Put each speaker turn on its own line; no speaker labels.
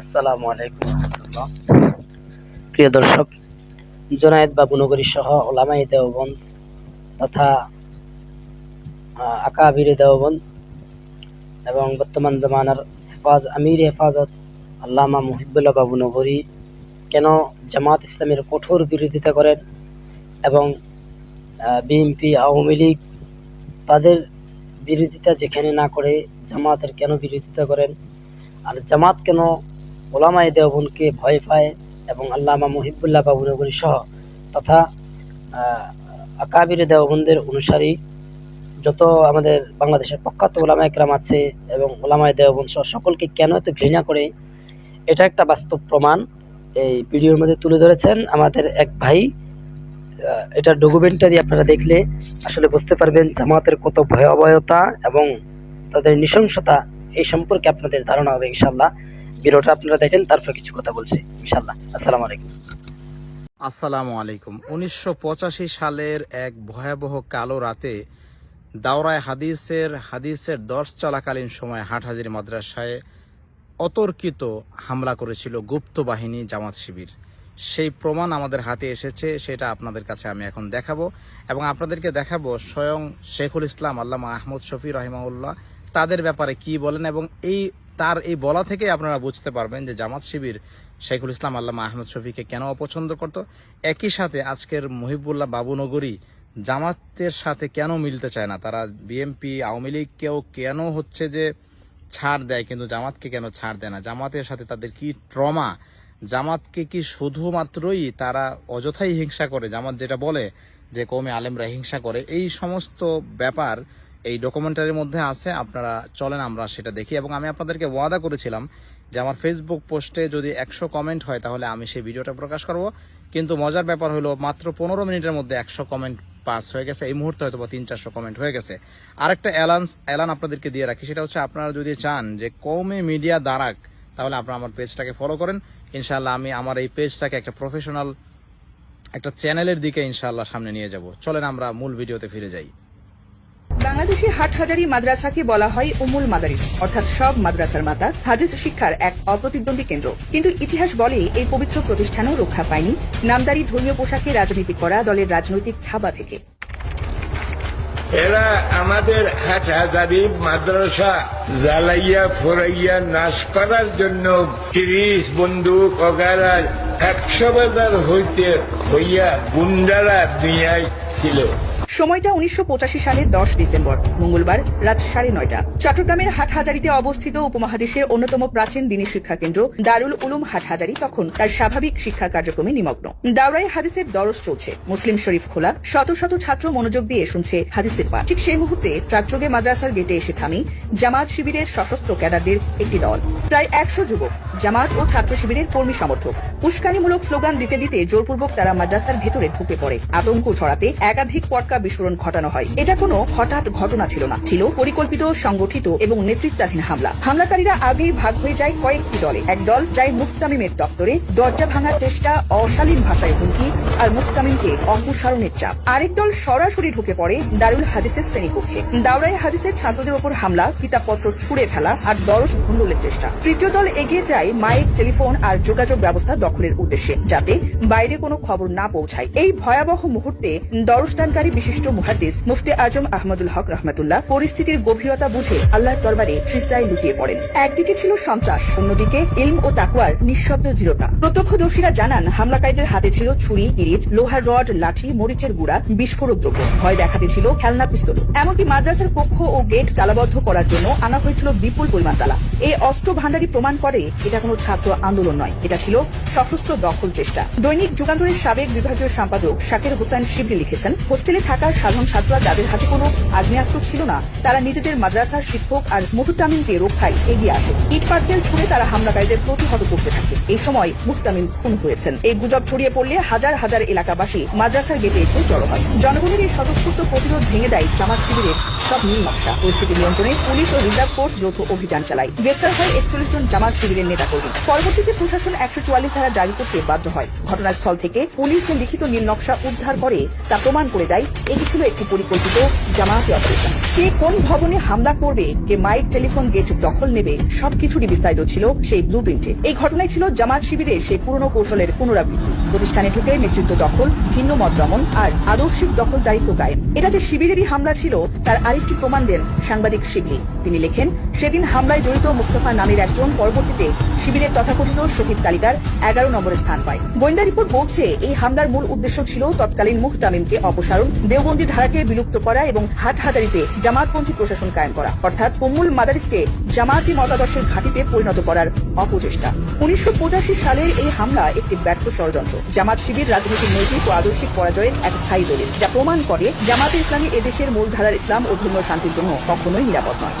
আসসালামু আলাইকুম রহমতুল্লাহ। প্রিয় দর্শক, জুনায়েদ বাবুনগরী সহ ওলামায়ে দেওবন্দ তথা আকাবিরে দেওবন্দ এবং বর্তমান জামানার আমির হেফাজত আল্লামা মুহিবুল্লাহ বাবুনগরী কেন জামাত ইসলামের কঠোর বিরোধিতা করেন এবং বিএনপি আওয়ামী লীগ তাদের বিরোধিতা যেখানে না করে জামাতের কেন বিরোধিতা করেন, আর জামাত কেন ওলামায়ে দেওবন্দকে ভয় পায় এবং আল্লামা মুহিবুল্লাহ বাবুনগরী সহ তথা আকাবিরে দেওবন্দের অনুসারী যত আমাদের বাংলাদেশের প্রখ্যাত ওলামা একরাম আছে এবং ওলামায়ে দেওবন্দ সহ সকলকে কেন এত ঘৃণা করে, এটা একটা বাস্তব প্রমাণ এই ভিডিওর মধ্যে তুলে ধরেছেন আমাদের এক ভাই। এটা ডকুমেন্টারি আপনারা দেখলে আসলে বুঝতে পারবেন জামাতের কত ভয়াবহতা এবং তাদের নৃশংসতা এই সম্পর্কে আপনাদের ধারণা হবে ইনশাআল্লাহ। ভিডিওটা আপনারা দেখেন, তারপর কিছু কথা বলছি ইনশাআল্লাহ। আসসালামু আলাইকুম।
আসসালামু আলাইকুম। ১৯৮৫ সালের এক ভয়াবহ কালো রাতে দাওরায়ে হাদিসের দর্শ চলাকালীন সময় হাটহাজারী মাদ্রাসায় অতর্কিত হামলা করেছিল গুপ্ত বাহিনী জামাত শিবির। সেই প্রমাণ আমাদের হাতে এসেছে, সেটা আপনাদের কাছে আমি এখন দেখাবো এবং আপনাদেরকে দেখাবো স্বয়ং শেখুল ইসলাম আল্লামা আহমদ শফি রাহিমাহুল্লাহ তাদের ব্যাপারে কি বলেন এবং তার এই বলা থেকে আপনারা বুঝতে পারবেন যে জামাত শিবির শেখুল ইসলাম আল্লামা আহমদ শফিকে কেন অপছন্দ করত। একই সাথে আজকের মুহিবুল্লাহ বাবুনগরী জামাতের সাথে কেন মিলতে চায় না, তারা বিএনপি আওয়ামী লীগকেও কেন হচ্ছে যে ছাড় দেয় কিন্তু জামাতকে কেন ছাড় দেয় না, জামাতের সাথে তাদের কি ট্রমা, জামাতকে কি শুধুমাত্রই তারা অযথাই হিংসা করে, জামাত যেটা বলে যে কওমে আলেমরা হিংসা করে, এই সমস্ত ব্যাপার এই ডকুমেন্টারির মধ্যে আছে। আপনারা চলেন আমরা সেটা দেখি এবং আমি আপনাদেরকে ওয়াদা করেছিলাম যে আমার ফেসবুক পোস্টে যদি 100 কমেন্ট হয় তাহলে আমি সেই ভিডিওটা প্রকাশ করব, কিন্তু মজার ব্যাপার হলো মাত্র 15 মিনিটের মধ্যে 100 কমেন্ট পাস হয়ে গেছে। এই মুহূর্তে হয়তো 300-400 কমেন্ট হয়ে গেছে। আরেকটা এলান আপনাদেরকে দিয়ে রাখি, সেটা হচ্ছে আপনারা যদি চান যে কওমে মিডিয়া দাঁড়াক তাহলে আপনারা আমার পেজটাকে ফলো করেন। ইনশাআল্লাহ আমি আমার এই পেজটাকে একটা প্রফেশনাল একটা চ্যানেলের দিকে ইনশাআল্লাহ সামনে নিয়ে যাব। চলেন আমরা মূল ভিডিওতে ফিরে যাই।
বাংলাদেশে হাটহাজারী মাদ্রাসাকে বলা হয় উম্মুল মাদারিস, অর্থাৎ সব মাদ্রাসার মাতা, হাদিস শিক্ষার এক অপ্রতিদ্বন্দ্বী কেন্দ্র। কিন্তু ইতিহাস বলে এই পবিত্র প্রতিষ্ঠানও রক্ষা পায়নি নামদারি ধর্মীয় পোশাকে রাজনীতি করা দলের রাজনৈতিক থাবা থেকে।
এরা আমাদের হাটহাজারী মাদ্রাসা জ্বালাইয়া ফোরাইয়া নাশ করার জন্য 30 বন্দুক অগারা 100 বাজার হইয়া গুন্ডারা নিয়ে ছিল।
সময়টা 1985 সালের 10 ডিসেম্বর, মঙ্গলবার রাত 9:30। চট্টগ্রামের হাটহাজারীতে অবস্থিত উপমহাদেশের অন্যতম প্রাচীন দ্বীনি শিক্ষা কেন্দ্র দারুল উলুম হাটহাজারী তখন তার স্বাভাবিক শিক্ষা কার্যক্রমে নিমগ্ন। দাওরায়ে হাদিসের দরস চলছে, মুসলিম শরীফ খোলা, শত শত ছাত্র মনোযোগ দিয়ে শুনছে হাদিসের পাঠ। ঠিক সেই মুহূর্তে ট্রাকযোগে মাদ্রাসার গেটে এসে থামি জামাত শিবিরের সশস্ত্র ক্যাডারদের একটি দল, প্রায় 100 যুবক, জামাত ও ছাত্র শিবিরের কর্মী সমর্থক। উস্কানিমূলক স্লোগান দিতে দিতে জোরপূর্বক তারা মাদ্রাসার ভেতরে ঢুকে পড়ে। আতঙ্ক ছড়াতে একাধিক পটকা বিস্ফোরণ ঘটানো হয়। এটা কোনো হঠাৎ ঘটনা ছিল না, ছিল পরিকল্পিত, সংগঠিত এবং নেতৃত্বাধীন হামলা। হামলাকারীরা আগেই ভাগ হয়ে যায় কয়েকটি দলে। এক দল যায় মুক্তামিমের দপ্তরে, দরজা ভাঙার চেষ্টা, অশালীন ভাষায় হুমকি আর মুক্তামিমকে অপসারণের চাপ। আরেক দল সরাসরি ঢুকে পড়ে দারুল হাদিসের শ্রেণীকক্ষে। দাওরায়ে হাদিসের ছাত্রদের ওপর হামলা, কিতাবপত্র ছুড়ে ফেলা আর দরস ভণ্ডুলের চেষ্টা। তৃতীয় দল এগিয়ে যায় মাইক, টেলিফোন আর যোগাযোগ ব্যবস্থা দখলের উদ্দেশ্যে, যাতে বাইরে কোনো খবর না পৌঁছায়। এই ভয়াবহ মুহূর্তে দরসদানকারী বিশিষ্ট মুহাদ্দিস মুফতি আজম আহমদুল হক রহমাতুল্লাহ পরিস্থিতির গভীরতা বুঝে আল্লাহর দরবারে সিজদায় লুটিয়ে পড়েন। একদিকে ছিল সন্ত্রাস, অন্যদিকে ইলম ও তাকওয়ার নিঃশব্দ দৃঢ়তা। প্রত্যক্ষদর্শীরা জানান হামলাকারীদের হাতে ছিল ছুরি, ইরিচ, লোহার রড, লাঠি, মরিচের গুঁড়া, বিস্ফোরক দ্রব্য। ভয় দেখাতে ছিল খেলনা পিস্তল। এমনকি মাদ্রাসার কক্ষ ও গেট তালাবদ্ধ করার জন্য আনা হয়েছিল বিপুল পরিমাণ তালা। এই অস্ত্র ভান্ডারী প্রমাণ করে এটা কোনো ছাত্র আন্দোলন নয়, এটা ছিল সশস্ত্র দখল চেষ্টা। দৈনিক যুগান্তরের সাবেক বিভাগীয় সম্পাদক শাকির হোসেন শিবলি লিখেছেন, হোস্টেলে থাকা সাধারণ ছাত্ররা যাদের হাতে কোনো আগ্নেয়াস্ত্র ছিল না, তারা নিজেদের মাদ্রাসার শিক্ষক আর মুহতামিমকে রক্ষায় এগিয়ে আসে। ইট পাটকেল ছুড়ে তারা হামলাকারীদের প্রতিহত করতে থাকে। এই সময় মুহতামিম খুন হয়েছেন। এই গুজব ছড়িয়ে পড়লে হাজার হাজার এলাকাবাসী মাদ্রাসার গেটে এসে জড়ো হয়। জনগণের এই স্বতঃস্ফূর্ত প্রতিরোধ ভেঙে দেয় জামাত শিবিরের সব নীল নকশা। পরিস্থিতি নিয়ন্ত্রণে পুলিশ ও রিজার্ভ ফোর্স যৌথ অভিযান চালায়। গ্রেফতার হয় 41 জন জামাত শিবিরের নেতাকর্মী। পরবর্তীতে প্রশাসন 144 ধারা জারি করতে বাধ্য হয়। ঘটনাস্থল থেকে পুলিশ যে লিখিত নীল নকশা উদ্ধার করে তা প্রমাণ করে দেয় এটি ছিল একটি পরিকল্পিত জামায়াতি অপারেশন। কে কোন ভবনে হামলা করবে, কে মাইক টেলিফোন গেট দখল নেবে, সবকিছুরই বিস্তারিত ছিল সেই ব্লুপ্রিন্টে। এই ঘটনায় ছিল জামাত শিবিরের সেই পুরনো কৌশলের পুনরাবৃত্তি। প্রতিষ্ঠানে ঢুকে নেতৃত্ব দখল, ভিন্ন মত দমন আর আদর্শিক দখলদারিত্ব কায়েম। এটা যে শিবিরেরই হামলা ছিল তার আরেকটি প্রমাণ দেন সাংবাদিক শিবলি। তিনি লেখেন, সেদিন হামলায় জড়িত মুস্তফা নামের একজন পরবর্তীতে শিবিরের তথাকথিত শহীদ তালিকার 11 নম্বরে স্থান পায়। গোয়েন্দা রিপোর্ট বলছে এই হামলার মূল উদ্দেশ্য ছিল তৎকালীন মুহতামিমকে অপসারণ, দেওবন্দি ধারাকে বিলুপ্ত করা এবং হাটহাজারীতে জামাতপন্থী প্রশাসন কায়েম করা, অর্থাৎ উম্মুল মাদারিসকে জামায়াতি মতাদর্শের ঘাঁটিতে পরিণত করার অপচেষ্টা। 1985 সালের এই হামলা একটি ব্যর্থ ষড়যন্ত্র, জামাত শিবির রাজনৈতিক নৈতিক ও আদর্শিক পরাজয়ের এক স্থায়ী দলিল, যা প্রমাণ করে জামাতে ইসলামী এদেশের মূলধারার ইসলাম ও ধর্মীয় শান্তির জন্য কখনোই নিরাপদ নয়।